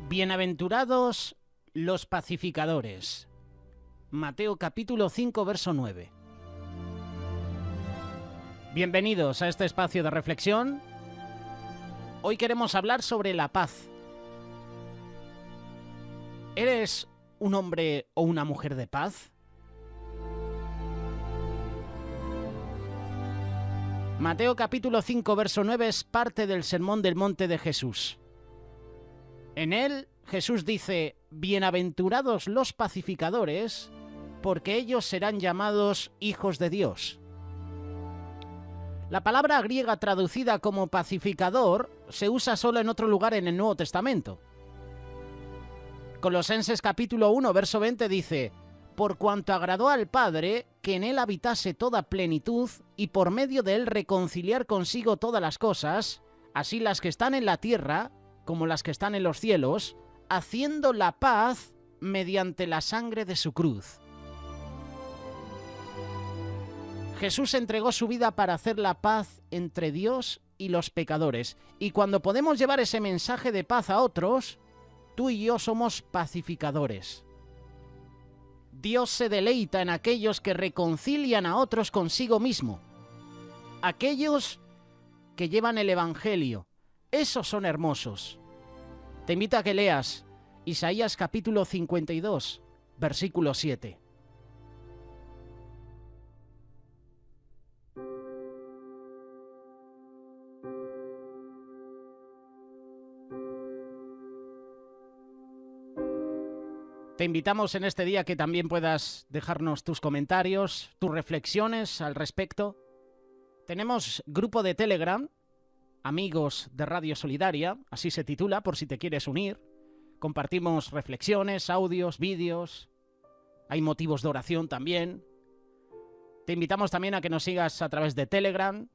Bienaventurados los pacificadores. Mateo capítulo 5, verso 9. Bienvenidos a este espacio de reflexión. Hoy queremos hablar sobre la paz. ¿Eres un hombre o una mujer de paz? Mateo capítulo 5, verso 9 es parte del Sermón del Monte de Jesús. En él, Jesús dice: bienaventurados los pacificadores, porque ellos serán llamados hijos de Dios. La palabra griega traducida como pacificador se usa solo en otro lugar en el Nuevo Testamento. Colosenses capítulo 1, verso 20 dice: por cuanto agradó al Padre que en él habitase toda plenitud, y por medio de él reconciliar consigo todas las cosas, así las que están en la tierra como las que están en los cielos, haciendo la paz mediante la sangre de su cruz. Jesús entregó su vida para hacer la paz entre Dios y los pecadores, y cuando podemos llevar ese mensaje de paz a otros, tú y yo somos pacificadores. Dios se deleita en aquellos que reconcilian a otros consigo mismo, aquellos que llevan el Evangelio. Esos son hermosos. Te invito a que leas Isaías capítulo 52, versículo 7. Te invitamos en este día que también puedas dejarnos tus comentarios, tus reflexiones al respecto. Tenemos grupo de Telegram, Amigos de Radio Solidaria, así se titula, por si te quieres unir. Compartimos reflexiones, audios, vídeos. Hay motivos de oración también. Te invitamos también a que nos sigas a través de Telegram.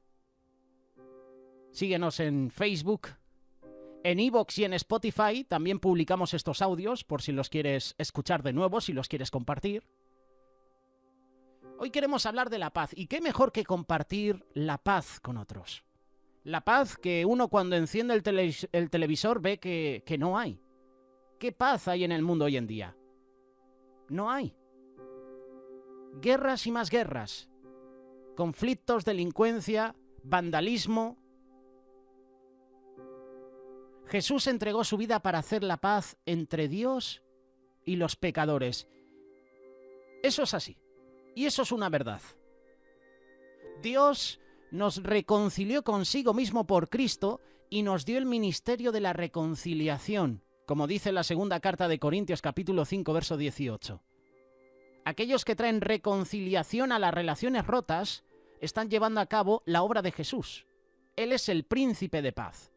Síguenos en Facebook. En iVoox y en Spotify también publicamos estos audios, por si los quieres escuchar de nuevo, si los quieres compartir. Hoy queremos hablar de la paz, y qué mejor que compartir la paz con otros. La paz que uno cuando enciende el televisor ve que no hay. ¿Qué paz hay en el mundo hoy en día? No hay. Guerras y más guerras. Conflictos, delincuencia, vandalismo. Jesús entregó su vida para hacer la paz entre Dios y los pecadores. Eso es así. Y eso es una verdad. Dios nos reconcilió consigo mismo por Cristo y nos dio el ministerio de la reconciliación, como dice la segunda carta de Corintios capítulo 5, verso 18. Aquellos que traen reconciliación a las relaciones rotas están llevando a cabo la obra de Jesús. Él es el príncipe de paz.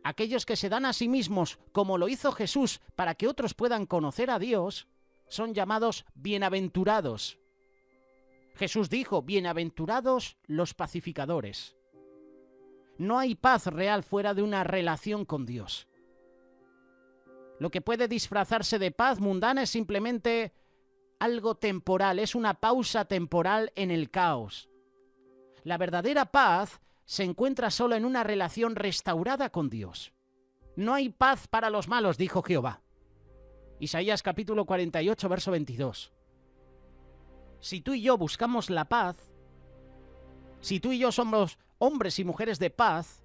Aquellos que se dan a sí mismos como lo hizo Jesús para que otros puedan conocer a Dios son llamados bienaventurados. Jesús dijo: bienaventurados los pacificadores. No hay paz real fuera de una relación con Dios. Lo que puede disfrazarse de paz mundana es simplemente algo temporal, es una pausa temporal en el caos. La verdadera paz se encuentra solo en una relación restaurada con Dios. No hay paz para los malos, dijo Jehová. Isaías capítulo 48, verso 22. Si tú y yo buscamos la paz, si tú y yo somos hombres y mujeres de paz,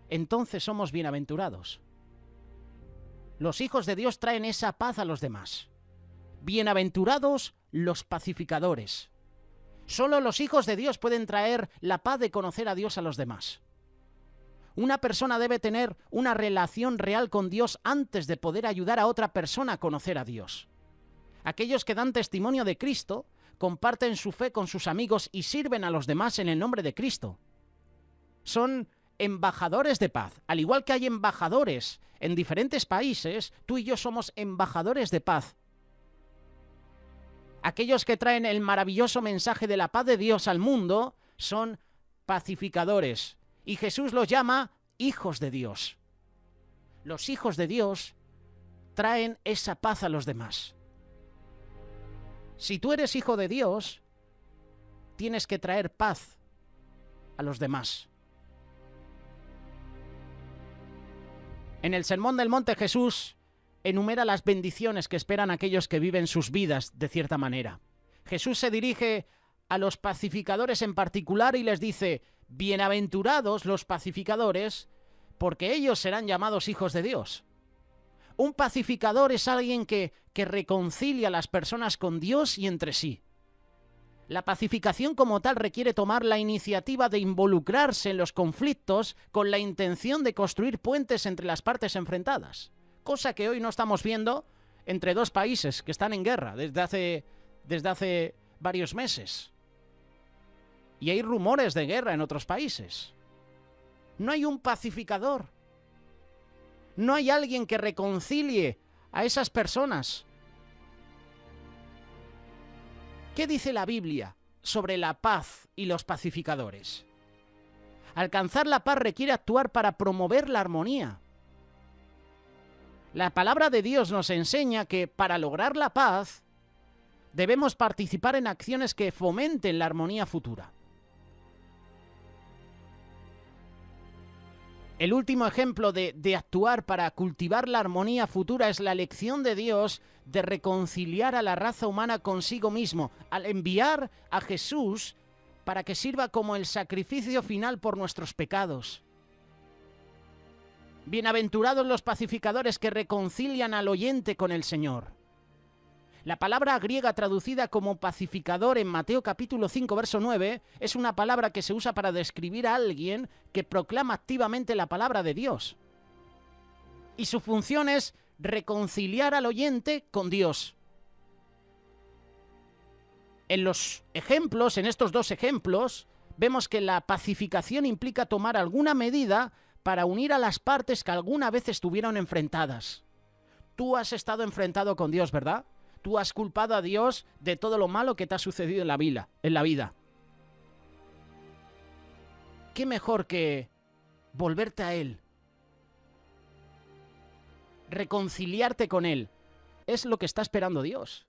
entonces somos bienaventurados. Los hijos de Dios traen esa paz a los demás. Bienaventurados los pacificadores. Solo los hijos de Dios pueden traer la paz de conocer a Dios a los demás. Una persona debe tener una relación real con Dios antes de poder ayudar a otra persona a conocer a Dios. Aquellos que dan testimonio de Cristo comparten su fe con sus amigos y sirven a los demás en el nombre de Cristo. Son embajadores de paz. Al igual que hay embajadores en diferentes países, tú y yo somos embajadores de paz. Aquellos que traen el maravilloso mensaje de la paz de Dios al mundo son pacificadores. Y Jesús los llama hijos de Dios. Los hijos de Dios traen esa paz a los demás. Si tú eres hijo de Dios, tienes que traer paz a los demás. En el Sermón del Monte Jesús enumera las bendiciones que esperan aquellos que viven sus vidas de cierta manera. Jesús se dirige a los pacificadores en particular y les dice: bienaventurados los pacificadores, porque ellos serán llamados hijos de Dios. Un pacificador es alguien que reconcilia a las personas con Dios y entre sí. La pacificación como tal requiere tomar la iniciativa de involucrarse en los conflictos con la intención de construir puentes entre las partes enfrentadas, cosa que hoy no estamos viendo entre dos países que están en guerra desde hace varios meses. Y hay rumores de guerra en otros países. No hay un pacificador. No hay alguien que reconcilie a esas personas. ¿Qué dice la Biblia sobre la paz y los pacificadores? Alcanzar la paz requiere actuar para promover la armonía. La palabra de Dios nos enseña que para lograr la paz debemos participar en acciones que fomenten la armonía futura. El último ejemplo de actuar para cultivar la armonía futura es la elección de Dios de reconciliar a la raza humana consigo mismo, al enviar a Jesús para que sirva como el sacrificio final por nuestros pecados. Bienaventurados los pacificadores que reconcilian al oyente con el Señor. La palabra griega traducida como pacificador en Mateo capítulo 5, verso 9, es una palabra que se usa para describir a alguien que proclama activamente la palabra de Dios. Y su función es reconciliar al oyente con Dios. En estos dos ejemplos, vemos que la pacificación implica tomar alguna medida para unir a las partes que alguna vez estuvieron enfrentadas. Tú has estado enfrentado con Dios, ¿verdad? Tú has culpado a Dios de todo lo malo que te ha sucedido en la vida. ¿Qué mejor que volverte a Él? Reconciliarte con Él. Es lo que está esperando Dios.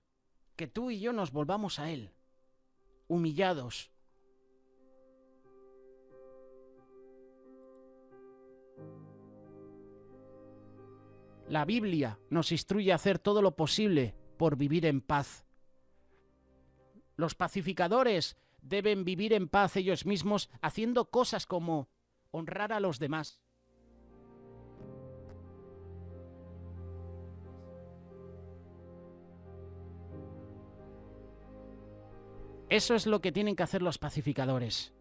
Que tú y yo nos volvamos a Él. Humillados. La Biblia nos instruye a hacer todo lo posible por vivir en paz. Los pacificadores deben vivir en paz ellos mismos haciendo cosas como honrar a los demás. Eso es lo que tienen que hacer los pacificadores.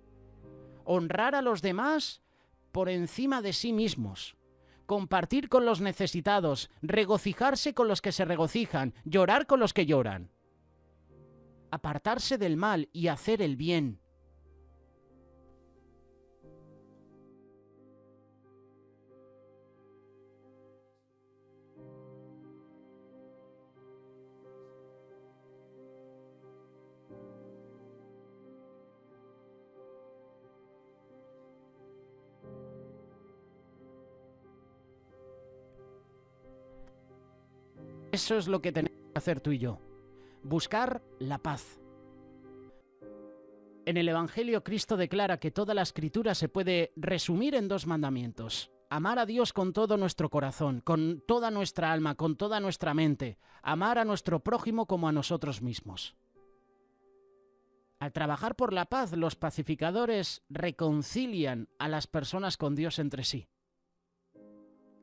Honrar a los demás por encima de sí mismos. Compartir con los necesitados, regocijarse con los que se regocijan, llorar con los que lloran. Apartarse del mal y hacer el bien. Eso es lo que tenemos que hacer tú y yo. Buscar la paz. En el Evangelio, Cristo declara que toda la Escritura se puede resumir en dos mandamientos. Amar a Dios con todo nuestro corazón, con toda nuestra alma, con toda nuestra mente. Amar a nuestro prójimo como a nosotros mismos. Al trabajar por la paz, los pacificadores reconcilian a las personas con Dios entre sí.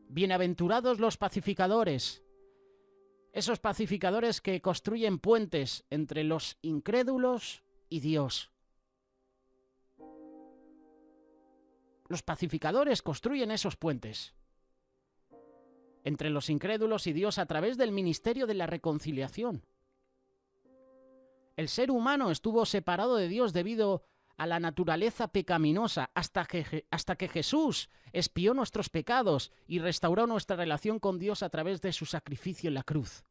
Bienaventurados los pacificadores. Esos pacificadores que construyen puentes entre los incrédulos y Dios. Los pacificadores construyen esos puentes entre los incrédulos y Dios a través del ministerio de la reconciliación. El ser humano estuvo separado de Dios debido a la naturaleza pecaminosa hasta que Jesús expió nuestros pecados y restauró nuestra relación con Dios a través de su sacrificio en la cruz.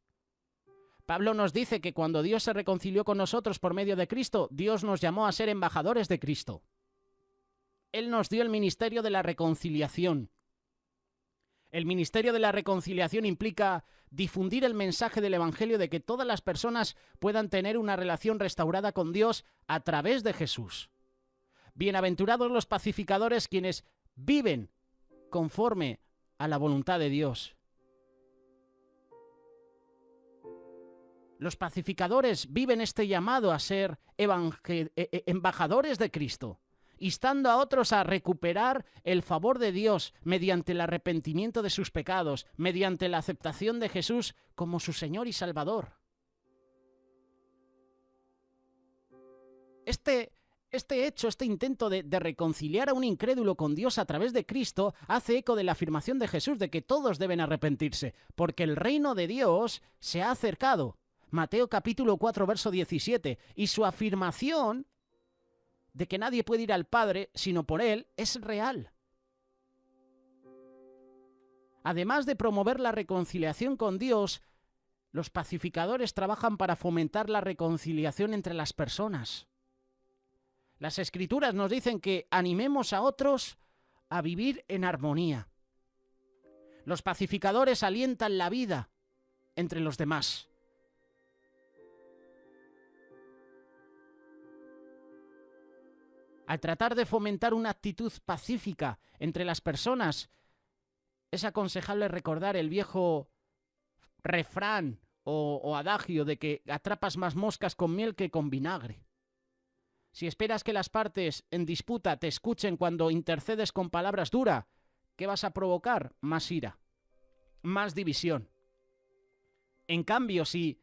Pablo nos dice que cuando Dios se reconcilió con nosotros por medio de Cristo, Dios nos llamó a ser embajadores de Cristo. Él nos dio el ministerio de la reconciliación. El ministerio de la reconciliación implica difundir el mensaje del Evangelio de que todas las personas puedan tener una relación restaurada con Dios a través de Jesús. Bienaventurados los pacificadores quienes viven conforme a la voluntad de Dios. Los pacificadores viven este llamado a ser embajadores de Cristo, instando a otros a recuperar el favor de Dios mediante el arrepentimiento de sus pecados, mediante la aceptación de Jesús como su Señor y Salvador. Este intento de reconciliar a un incrédulo con Dios a través de Cristo hace eco de la afirmación de Jesús de que todos deben arrepentirse, porque el reino de Dios se ha acercado. Mateo capítulo 4, verso 17. Y su afirmación de que nadie puede ir al Padre sino por Él es real. Además de promover la reconciliación con Dios, los pacificadores trabajan para fomentar la reconciliación entre las personas. Las Escrituras nos dicen que animemos a otros a vivir en armonía. Los pacificadores alientan la vida entre los demás. Al tratar de fomentar una actitud pacífica entre las personas, es aconsejable recordar el viejo refrán o adagio de que atrapas más moscas con miel que con vinagre. Si esperas que las partes en disputa te escuchen cuando intercedes con palabras duras, ¿qué vas a provocar? Más ira, más división. En cambio, si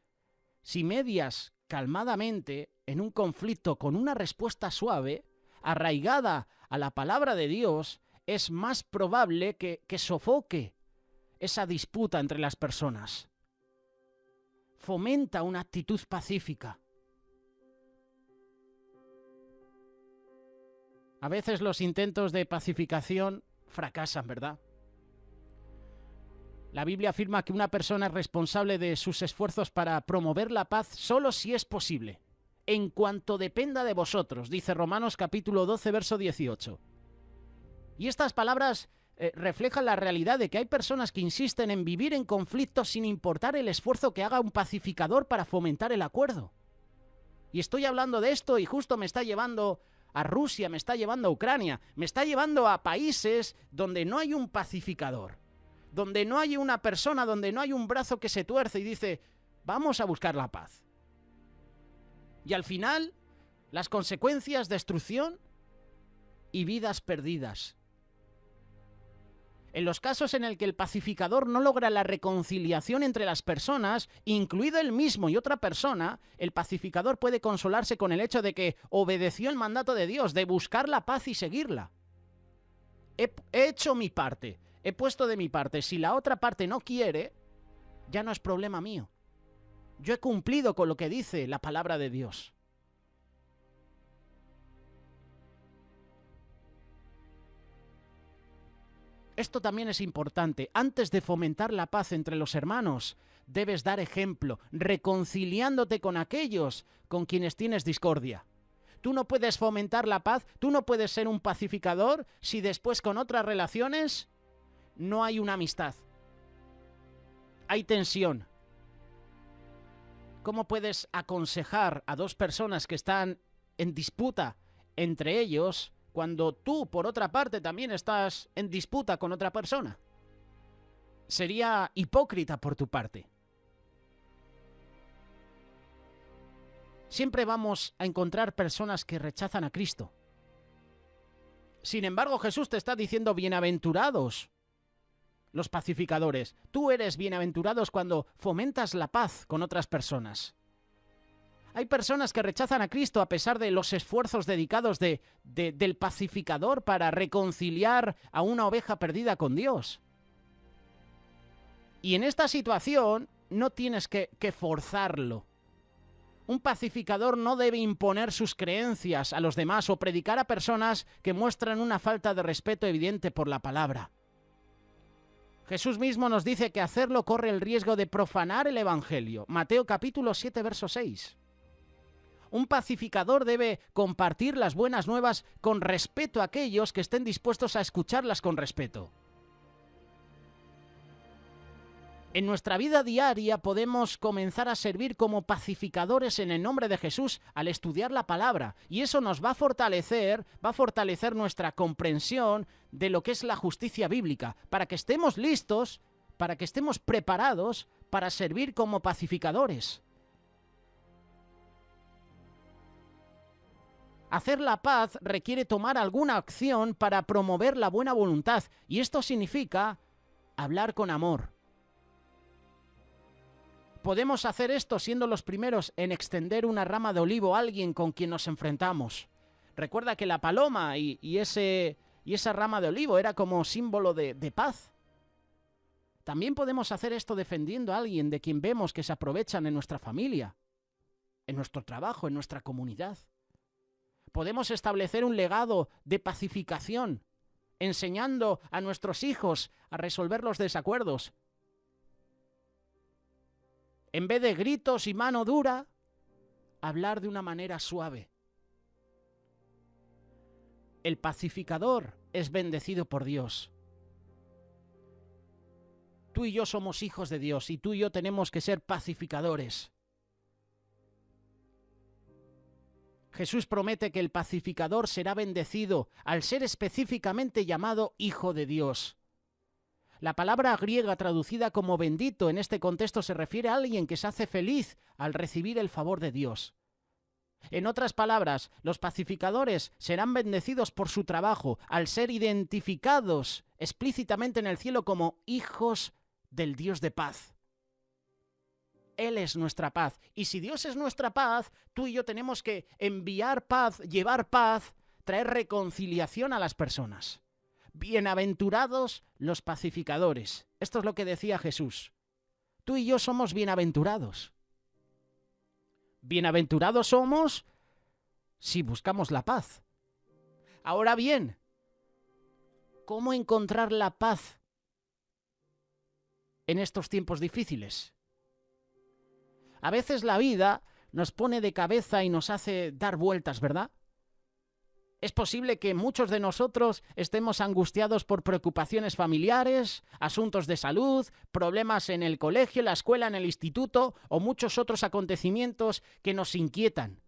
medias calmadamente en un conflicto con una respuesta suave, arraigada a la palabra de Dios, es más probable que sofoque esa disputa entre las personas. Fomenta una actitud pacífica. A veces los intentos de pacificación fracasan, ¿verdad? La Biblia afirma que una persona es responsable de sus esfuerzos para promover la paz solo si es posible, en cuanto dependa de vosotros, dice Romanos capítulo 12, verso 18. Y estas palabras reflejan la realidad de que hay personas que insisten en vivir en conflictos sin importar el esfuerzo que haga un pacificador para fomentar el acuerdo. Y estoy hablando de esto y justo me está llevando a Rusia, me está llevando a Ucrania, me está llevando a países donde no hay un pacificador, donde no hay una persona, donde no hay un brazo que se tuerce y dice, vamos a buscar la paz. Y al final, las consecuencias, destrucción y vidas perdidas. En los casos en el que el pacificador no logra la reconciliación entre las personas, incluido él mismo y otra persona, el pacificador puede consolarse con el hecho de que obedeció el mandato de Dios, de buscar la paz y seguirla. He hecho mi parte, he puesto de mi parte. Si la otra parte no quiere, ya no es problema mío. Yo he cumplido con lo que dice la palabra de Dios. Esto también es importante. Antes de fomentar la paz entre los hermanos, debes dar ejemplo, reconciliándote con aquellos con quienes tienes discordia. Tú no puedes fomentar la paz, tú no puedes ser un pacificador si después con otras relaciones no hay una amistad. Hay tensión. ¿Cómo puedes aconsejar a dos personas que están en disputa entre ellos cuando tú, por otra parte, también estás en disputa con otra persona? Sería hipócrita por tu parte. Siempre vamos a encontrar personas que rechazan a Cristo. Sin embargo, Jesús te está diciendo, bienaventurados los pacificadores. Tú eres bienaventurados cuando fomentas la paz con otras personas. Hay personas que rechazan a Cristo a pesar de los esfuerzos dedicados del pacificador para reconciliar a una oveja perdida con Dios. Y en esta situación no tienes que forzarlo. Un pacificador no debe imponer sus creencias a los demás o predicar a personas que muestran una falta de respeto evidente por la palabra. Jesús mismo nos dice que hacerlo corre el riesgo de profanar el Evangelio. Mateo capítulo 7, verso 6. Un pacificador debe compartir las buenas nuevas con respeto a aquellos que estén dispuestos a escucharlas con respeto. En nuestra vida diaria podemos comenzar a servir como pacificadores en el nombre de Jesús al estudiar la palabra, y eso nos va a fortalecer nuestra comprensión de lo que es la justicia bíblica, para que estemos listos, para que estemos preparados para servir como pacificadores. Hacer la paz requiere tomar alguna acción para promover la buena voluntad, y esto significa hablar con amor. Podemos hacer esto siendo los primeros en extender una rama de olivo a alguien con quien nos enfrentamos. Recuerda que la paloma y esa rama de olivo era como símbolo de paz. También podemos hacer esto defendiendo a alguien de quien vemos que se aprovechan en nuestra familia, en nuestro trabajo, en nuestra comunidad. Podemos establecer un legado de pacificación, enseñando a nuestros hijos a resolver los desacuerdos. En vez de gritos y mano dura, hablar de una manera suave. El pacificador es bendecido por Dios. Tú y yo somos hijos de Dios y tú y yo tenemos que ser pacificadores. Jesús promete que el pacificador será bendecido al ser específicamente llamado Hijo de Dios. La palabra griega traducida como bendito en este contexto se refiere a alguien que se hace feliz al recibir el favor de Dios. En otras palabras, los pacificadores serán bendecidos por su trabajo al ser identificados explícitamente en el cielo como hijos del Dios de paz. Él es nuestra paz. Y si Dios es nuestra paz, tú y yo tenemos que enviar paz, llevar paz, traer reconciliación a las personas. Bienaventurados los pacificadores. Esto es lo que decía Jesús. Tú y yo somos bienaventurados. Bienaventurados somos si buscamos la paz. Ahora bien, ¿cómo encontrar la paz en estos tiempos difíciles? A veces la vida nos pone de cabeza y nos hace dar vueltas, ¿verdad? Es posible que muchos de nosotros estemos angustiados por preocupaciones familiares, asuntos de salud, problemas en el colegio, la escuela, en el instituto o muchos otros acontecimientos que nos inquietan.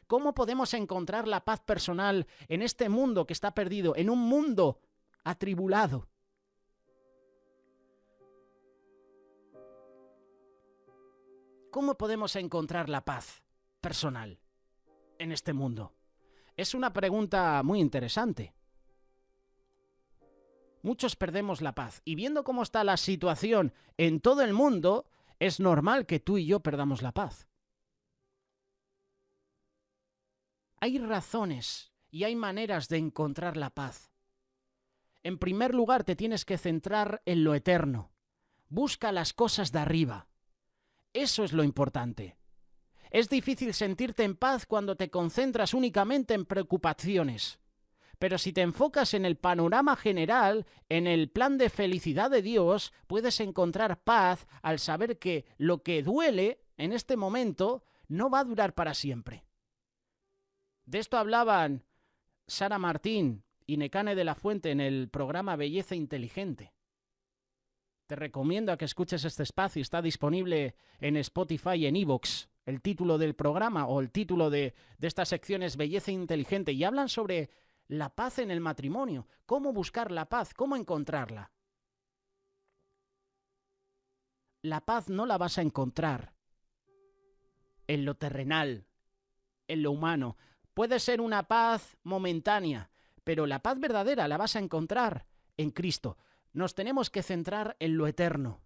¿Cómo podemos encontrar la paz personal en este mundo que está perdido, en un mundo atribulado? ¿Cómo podemos encontrar la paz personal en este mundo? Es una pregunta muy interesante. Muchos perdemos la paz y viendo cómo está la situación en todo el mundo, es normal que tú y yo perdamos la paz. Hay razones y hay maneras de encontrar la paz. En primer lugar, te tienes que centrar en lo eterno. Busca las cosas de arriba. Eso es lo importante. Es difícil sentirte en paz cuando te concentras únicamente en preocupaciones. Pero si te enfocas en el panorama general, en el plan de felicidad de Dios, puedes encontrar paz al saber que lo que duele en este momento no va a durar para siempre. De esto hablaban Sara Martín y Nekane de la Fuente en el programa Belleza Inteligente. Te recomiendo a que escuches este espacio. Está disponible en Spotify y en iVoox. El título del programa o el título de esta sección es Belleza Inteligente. Y hablan sobre la paz en el matrimonio. Cómo buscar la paz, cómo encontrarla. La paz no la vas a encontrar en lo terrenal, en lo humano. Puede ser una paz momentánea, pero la paz verdadera la vas a encontrar en Cristo. Nos tenemos que centrar en lo eterno.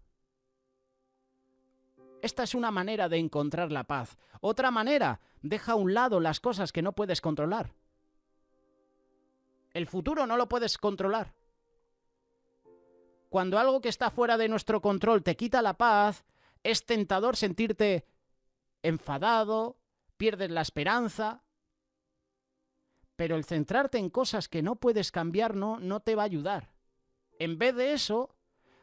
Esta es una manera de encontrar la paz. Otra manera, deja a un lado las cosas que no puedes controlar. El futuro no lo puedes controlar. Cuando algo que está fuera de nuestro control te quita la paz, es tentador sentirte enfadado, pierdes la esperanza. Pero el centrarte en cosas que no puedes cambiar no te va a ayudar. En vez de eso,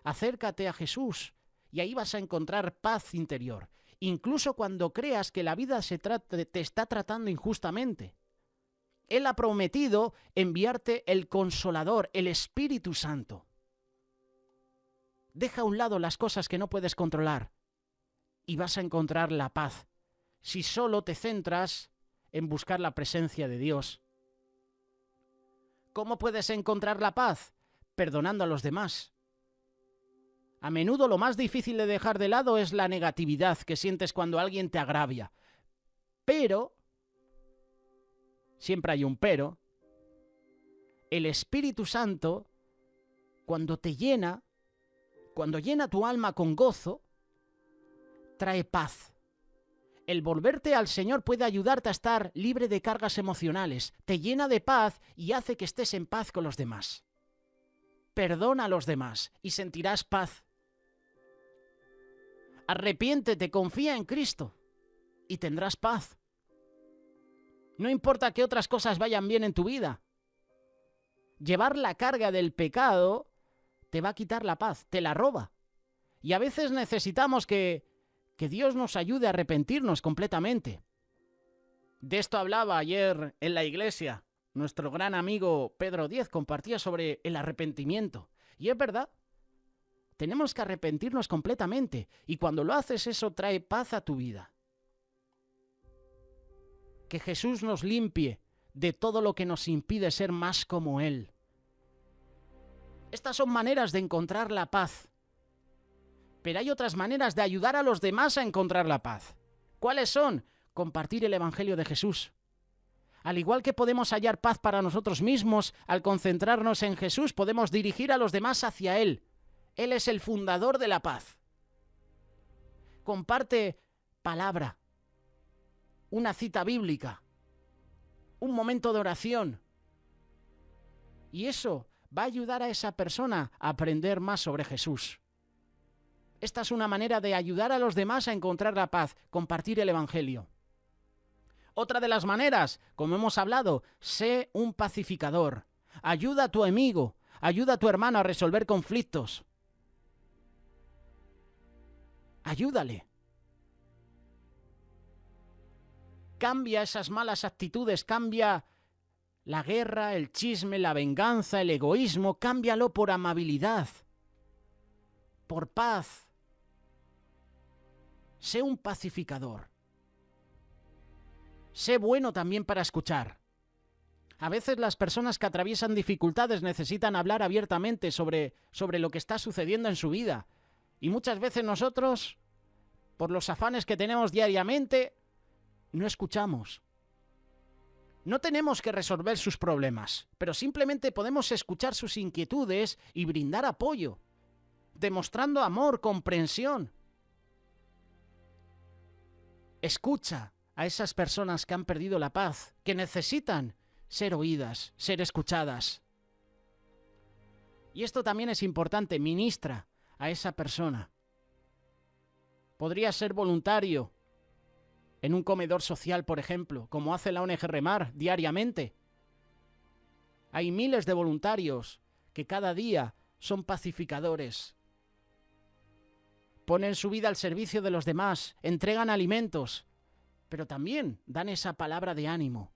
acércate a Jesús y ahí vas a encontrar paz interior, incluso cuando creas que la vida te está tratando injustamente. Él ha prometido enviarte el Consolador, el Espíritu Santo. Deja a un lado las cosas que no puedes controlar y vas a encontrar la paz si solo te centras en buscar la presencia de Dios. ¿Cómo puedes encontrar la paz? Perdonando a los demás. A menudo lo más difícil de dejar de lado es la negatividad que sientes cuando alguien te agravia. Pero siempre hay un pero. El Espíritu Santo, cuando llena tu alma con gozo, trae paz. El volverte al Señor puede ayudarte a estar libre de cargas emocionales, te llena de paz y hace que estés en paz con los demás. Perdona a los demás y sentirás paz. Arrepiéntete, confía en Cristo y tendrás paz. No importa que otras cosas vayan bien en tu vida. Llevar la carga del pecado te va a quitar la paz, te la roba. Y a veces necesitamos que Dios nos ayude a arrepentirnos completamente. De esto hablaba ayer en la iglesia. Nuestro gran amigo Pedro Díez compartía sobre el arrepentimiento. Y es verdad. Tenemos que arrepentirnos completamente. Y cuando lo haces, eso trae paz a tu vida. Que Jesús nos limpie de todo lo que nos impide ser más como Él. Estas son maneras de encontrar la paz. Pero hay otras maneras de ayudar a los demás a encontrar la paz. ¿Cuáles son? Compartir el Evangelio de Jesús. Al igual que podemos hallar paz para nosotros mismos, al concentrarnos en Jesús, podemos dirigir a los demás hacia Él. Él es el fundador de la paz. Comparte palabra, una cita bíblica, un momento de oración. Y eso va a ayudar a esa persona a aprender más sobre Jesús. Esta es una manera de ayudar a los demás a encontrar la paz, compartir el Evangelio. Otra de las maneras, como hemos hablado, sé un pacificador. Ayuda a tu amigo, ayuda a tu hermano a resolver conflictos. Ayúdale. Cambia esas malas actitudes, cambia la guerra, el chisme, la venganza, el egoísmo, cámbialo por amabilidad, por paz. Sé un pacificador. Sé bueno también para escuchar. A veces las personas que atraviesan dificultades necesitan hablar abiertamente sobre lo que está sucediendo en su vida. Y muchas veces nosotros, por los afanes que tenemos diariamente, no escuchamos. No tenemos que resolver sus problemas, pero simplemente podemos escuchar sus inquietudes y brindar apoyo, demostrando amor, comprensión. Escucha a esas personas que han perdido la paz, que necesitan ser oídas, ser escuchadas. Y esto también es importante, ministra a esa persona. Podría ser voluntario en un comedor social, por ejemplo, como hace la ONG Remar diariamente. Hay miles de voluntarios que cada día son pacificadores. Ponen su vida al servicio de los demás, entregan alimentos, pero también dan esa palabra de ánimo.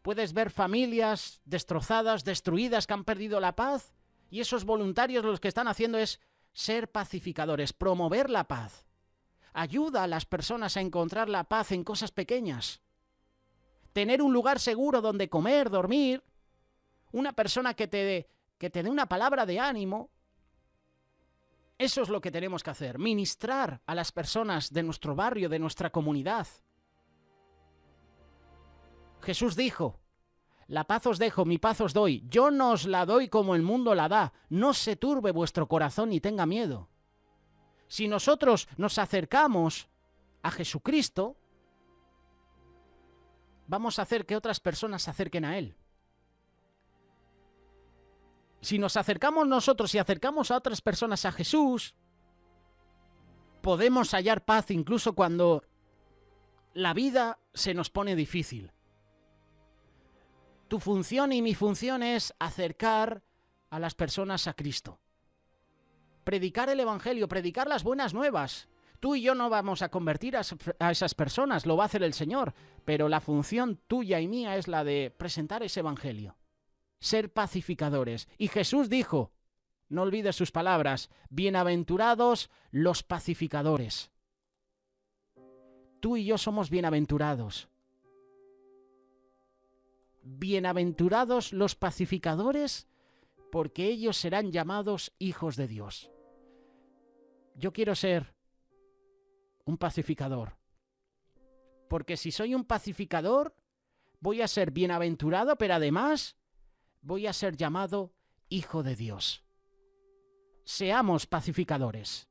Puedes ver familias destrozadas, destruidas, que han perdido la paz, y esos voluntarios lo que están haciendo es ser pacificadores, promover la paz. Ayuda a las personas a encontrar la paz en cosas pequeñas. Tener un lugar seguro donde comer, dormir, una persona que te dé una palabra de ánimo. Eso es lo que tenemos que hacer, ministrar a las personas de nuestro barrio, de nuestra comunidad. Jesús dijo, la paz os dejo, mi paz os doy. Yo no os la doy como el mundo la da. No se turbe vuestro corazón ni tenga miedo. Si nosotros nos acercamos a Jesucristo, vamos a hacer que otras personas se acerquen a Él. Si nos acercamos nosotros y acercamos a otras personas a Jesús, podemos hallar paz incluso cuando la vida se nos pone difícil. Tu función y mi función es acercar a las personas a Cristo. Predicar el Evangelio, predicar las buenas nuevas. Tú y yo no vamos a convertir a esas personas, lo va a hacer el Señor, pero la función tuya y mía es la de presentar ese Evangelio. Ser pacificadores. Y Jesús dijo, no olvides sus palabras, bienaventurados los pacificadores. Tú y yo somos bienaventurados. Bienaventurados los pacificadores, porque ellos serán llamados hijos de Dios. Yo quiero ser un pacificador, porque si soy un pacificador, voy a ser bienaventurado, pero además voy a ser llamado hijo de Dios. Seamos pacificadores.